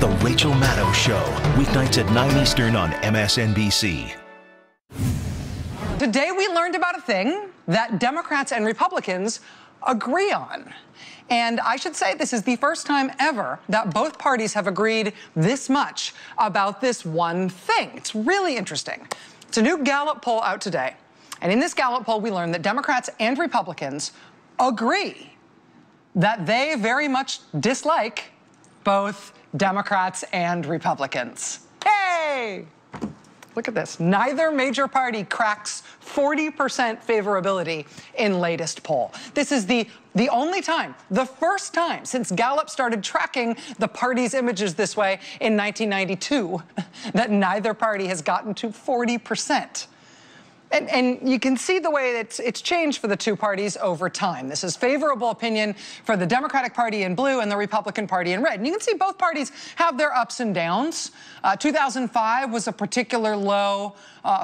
The Rachel Maddow Show, weeknights at 9 Eastern on MSNBC. Today we learned about a thing that Democrats and Republicans agree on. And I should say this is the first time ever that both parties have agreed this much about this one thing. It's really interesting. It's a new Gallup poll out today. And in this Gallup poll, we learned that Democrats and Republicans agree that they very much dislike both Democrats and Republicans. Hey! Look at this. Neither major party cracks 40% favorability in latest poll. This is the only time, the first time since Gallup started tracking the parties' images this way in 1992 that neither party has gotten to 40%. And you can see the way it's changed for the two parties over time. This is favorable opinion for the Democratic Party in blue and the Republican Party in red. And you can see both parties have their ups and downs. 2005 was a particular low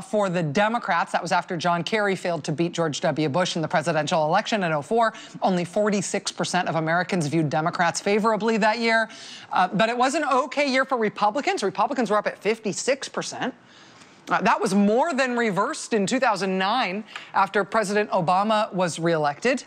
for the Democrats. That was after John Kerry failed to beat George W. Bush in the presidential election in 2004. Only 46% of Americans viewed Democrats favorably that year. But it was an okay year for Republicans. Republicans were up at 56%. That was more than reversed in 2009 after President Obama was reelected.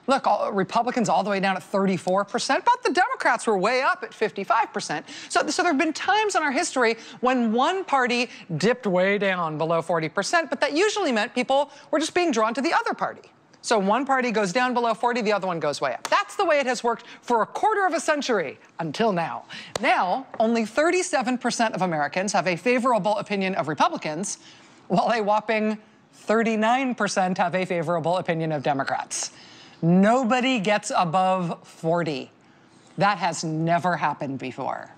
Look, Republicans all the way down at 34%, but the Democrats were way up at 55%. So there have been times in our history when one party dipped way down below 40%, but that usually meant people were just being drawn to the other party. So one party goes down below 40, the other one goes way up. That's the way it has worked for a quarter of a century until now. Now, only 37% of Americans have a favorable opinion of Republicans, while a whopping 39% have a favorable opinion of Democrats. Nobody gets above 40. That has never happened before.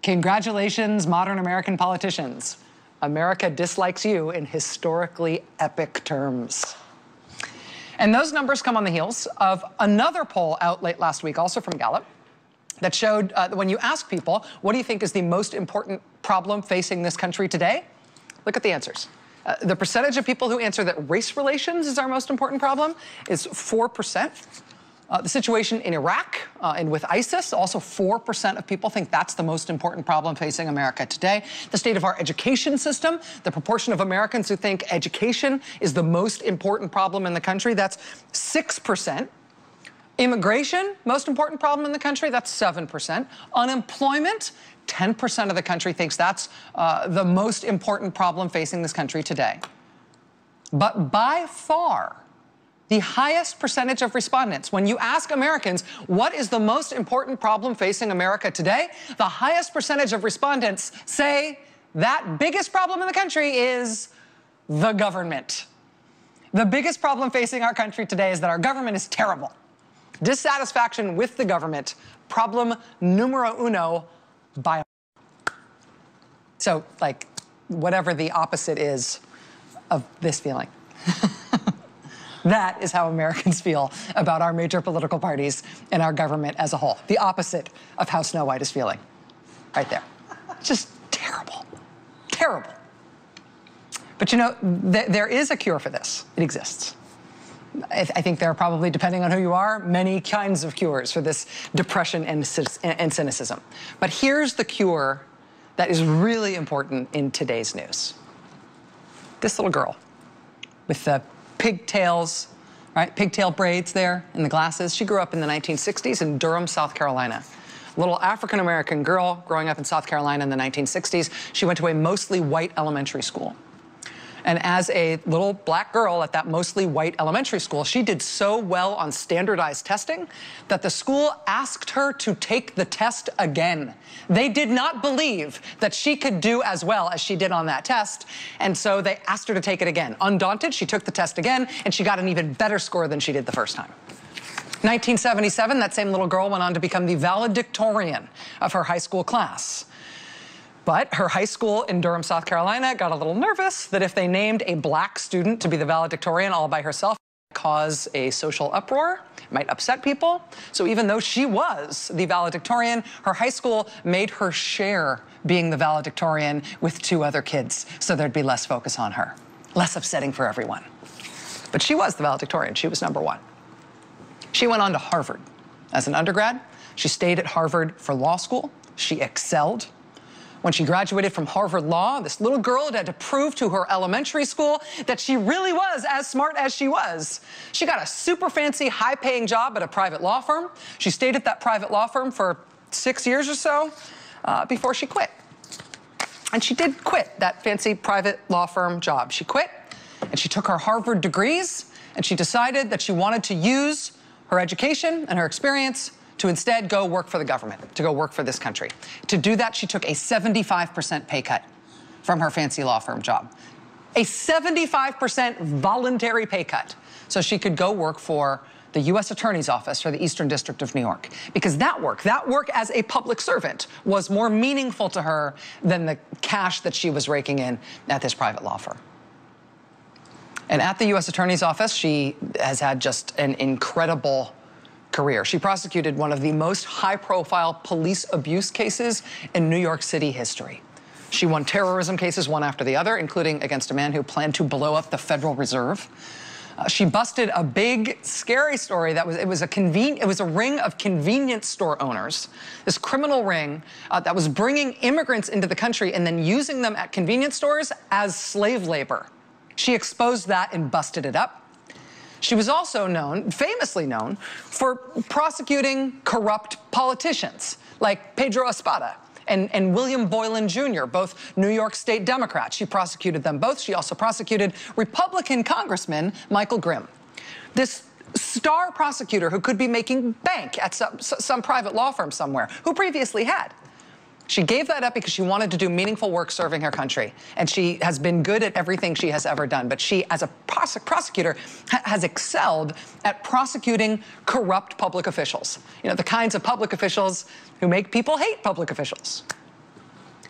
Congratulations, modern American politicians. America dislikes you in historically epic terms. And those numbers come on the heels of another poll out late last week, also from Gallup, that showed when you ask people, what do you think is the most important problem facing this country today? Look at the answers. The percentage of people who answer that race relations is our most important problem is 4%. The situation in Iraq and with ISIS, also 4% of people think that's the most important problem facing America today. The state of our education system, the proportion of Americans who think education is the most important problem in the country, that's 6%. Immigration, most important problem in the country, that's 7%. Unemployment, 10% of the country thinks that's the most important problem facing this country today. But by far, the highest percentage of respondents, when you ask Americans, what is the most important problem facing America today? The highest percentage of respondents say that biggest problem in the country is the government. The biggest problem facing our country today is that our government is terrible. Dissatisfaction with the government, problem numero uno by. So, like, whatever the opposite is of this feeling. That is how Americans feel about our major political parties and our government as a whole. The opposite of how Snow White is feeling. Right there. Just terrible. Terrible. But you know, there is a cure for this. It exists. I think there are probably, depending on who you are, many kinds of cures for this depression and cynicism. But here's the cure that is really important in today's news. This little girl with the pigtails, right? Pigtail braids there and the glasses. She grew up in the 1960s in Durham, South Carolina. A little African-American girl growing up in South Carolina in the 1960s. She went to a mostly white elementary school. And as a little black girl at that mostly white elementary school, she did so well on standardized testing that the school asked her to take the test again. They did not believe that she could do as well as she did on that test, and so they asked her to take it again. Undaunted, she took the test again, and she got an even better score than she did the first time. 1977, that same little girl went on to become the valedictorian of her high school class. But her high school in Durham, South Carolina got a little nervous that if they named a black student to be the valedictorian all by herself, it might cause a social uproar, might upset people. So even though she was the valedictorian, her high school made her share being the valedictorian with 2 other kids, so there'd be less focus on her. Less upsetting for everyone. But she was the valedictorian. She was #1. She went on to Harvard as an undergrad. She stayed at Harvard for law school. she excelled. When she graduated from Harvard Law, this little girl had to prove to her elementary school that she really was as smart as she was. She got a super fancy, high-paying job at a private law firm. She stayed at that private law firm for 6 years or so before she quit. And she did quit that fancy private law firm job. She quit, and she took her Harvard degrees, and she decided that she wanted to use her education and her experience to instead go work for the government, to go work for this country. To do that, she took a 75% pay cut from her fancy law firm job. A 75% voluntary pay cut so she could go work for the U.S. Attorney's Office for the Eastern District of New York. Because that work as a public servant was more meaningful to her than the cash that she was raking in at this private law firm. And at the U.S. Attorney's Office, she has had just an incredible career. She prosecuted one of the most high-profile police abuse cases in New York City history. She won terrorism cases one after the other, including against a man who planned to blow up the Federal Reserve. She busted a big, scary story that it was a ring of convenience store owners, this criminal ring that was bringing immigrants into the country and then using them at convenience stores as slave labor. She exposed that and busted it up. She was also famously known, for prosecuting corrupt politicians like Pedro Espada and William Boylan Jr., both New York State Democrats. She prosecuted them both. She also prosecuted Republican Congressman Michael Grimm. This star prosecutor who could be making bank at some private law firm somewhere, who previously had. She gave that up because she wanted to do meaningful work serving her country. And she has been good at everything she has ever done. But she, as a prosecutor, has excelled at prosecuting corrupt public officials. You know, the kinds of public officials who make people hate public officials.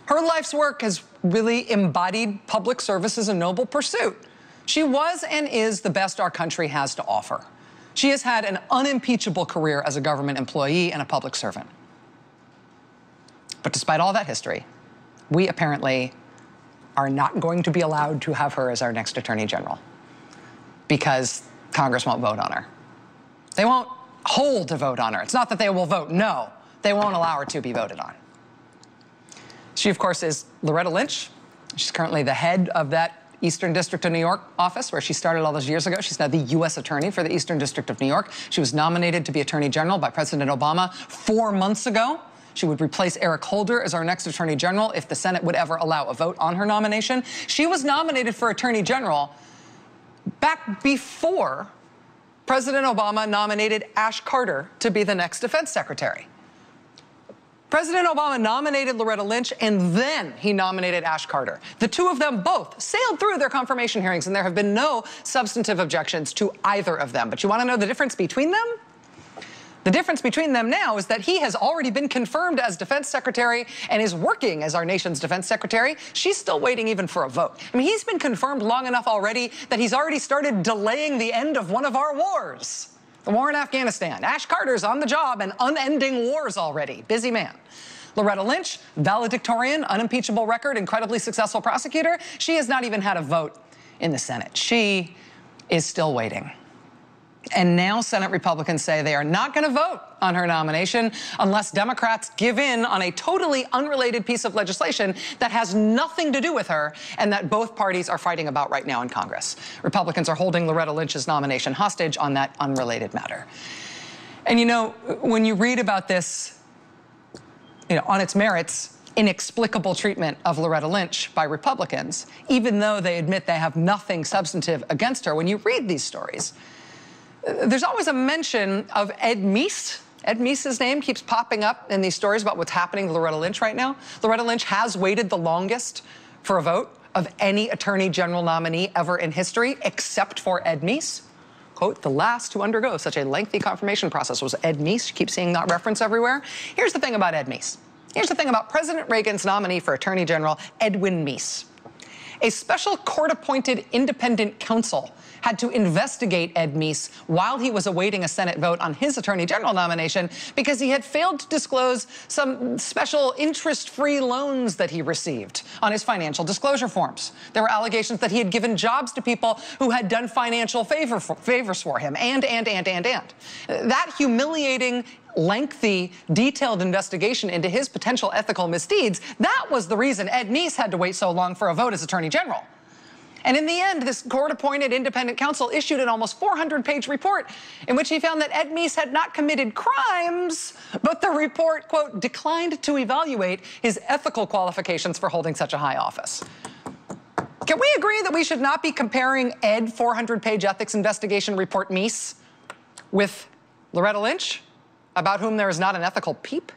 Her life's work has really embodied public service as a noble pursuit. She was and is the best our country has to offer. She has had an unimpeachable career as a government employee and a public servant. But despite all that history, we apparently are not going to be allowed to have her as our next Attorney General because Congress won't vote on her. They won't hold to vote on her. It's not that they will vote no. They won't allow her to be voted on. She, of course, is Loretta Lynch. She's currently the head of that Eastern District of New York office where she started all those years ago. She's now the U.S. Attorney for the Eastern District of New York. She was nominated to be Attorney General by President Obama 4 months ago. She would replace Eric Holder as our next Attorney General if the Senate would ever allow a vote on her nomination. She was nominated for Attorney General back before President Obama nominated Ash Carter to be the next Defense Secretary. President Obama nominated Loretta Lynch, and then he nominated Ash Carter. The two of them both sailed through their confirmation hearings, and there have been no substantive objections to either of them. But you want to know the difference between them? The difference between them now is that he has already been confirmed as Defense Secretary and is working as our nation's Defense Secretary. She's still waiting even for a vote. I mean, he's been confirmed long enough already that he's already started delaying the end of one of our wars, the war in Afghanistan. Ash Carter's on the job and unending wars already. Busy man. Loretta Lynch, valedictorian, unimpeachable record, incredibly successful prosecutor. She has not even had a vote in the Senate. She is still waiting. And now Senate Republicans say they are not going to vote on her nomination unless Democrats give in on a totally unrelated piece of legislation that has nothing to do with her and that both parties are fighting about right now in Congress. Republicans are holding Loretta Lynch's nomination hostage on that unrelated matter. And, you know, when you read about this, you know, on its merits, inexplicable treatment of Loretta Lynch by Republicans, even though they admit they have nothing substantive against her, when you read these stories, there's always a mention of Ed Meese. Ed Meese's name keeps popping up in these stories about what's happening to Loretta Lynch right now. Loretta Lynch has waited the longest for a vote of any Attorney General nominee ever in history, except for Ed Meese. Quote, the last to undergo such a lengthy confirmation process was Ed Meese. You keep seeing that reference everywhere. Here's the thing about Ed Meese. Here's the thing about President Reagan's nominee for Attorney General, Edwin Meese. A special court-appointed independent counsel had to investigate Ed Meese while he was awaiting a Senate vote on his Attorney General nomination because he had failed to disclose some special interest-free loans that he received on his financial disclosure forms. There were allegations that he had given jobs to people who had done financial favors for him, and. That humiliating lengthy, detailed investigation into his potential ethical misdeeds. That was the reason Ed Meese had to wait so long for a vote as Attorney General. And in the end, this court-appointed independent counsel issued an almost 400-page report in which he found that Ed Meese had not committed crimes, but the report, quote, declined to evaluate his ethical qualifications for holding such a high office. Can we agree that we should not be comparing Ed 400-page ethics investigation report Meese with Loretta Lynch, about whom there is not an ethical peep?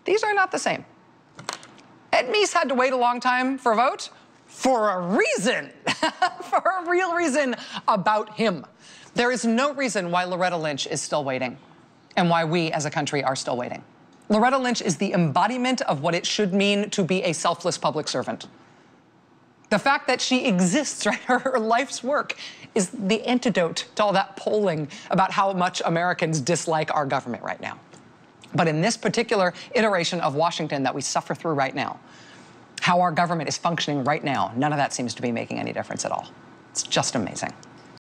These are not the same. Ed Meese had to wait a long time for a vote for a reason, for a real reason about him. There is no reason why Loretta Lynch is still waiting and why we as a country are still waiting. Loretta Lynch is the embodiment of what it should mean to be a selfless public servant. The fact that she exists, right, her life's work is the antidote to all that polling about how much Americans dislike our government right now. But in this particular iteration of Washington that we suffer through right now, how our government is functioning right now, none of that seems to be making any difference at all. It's just amazing.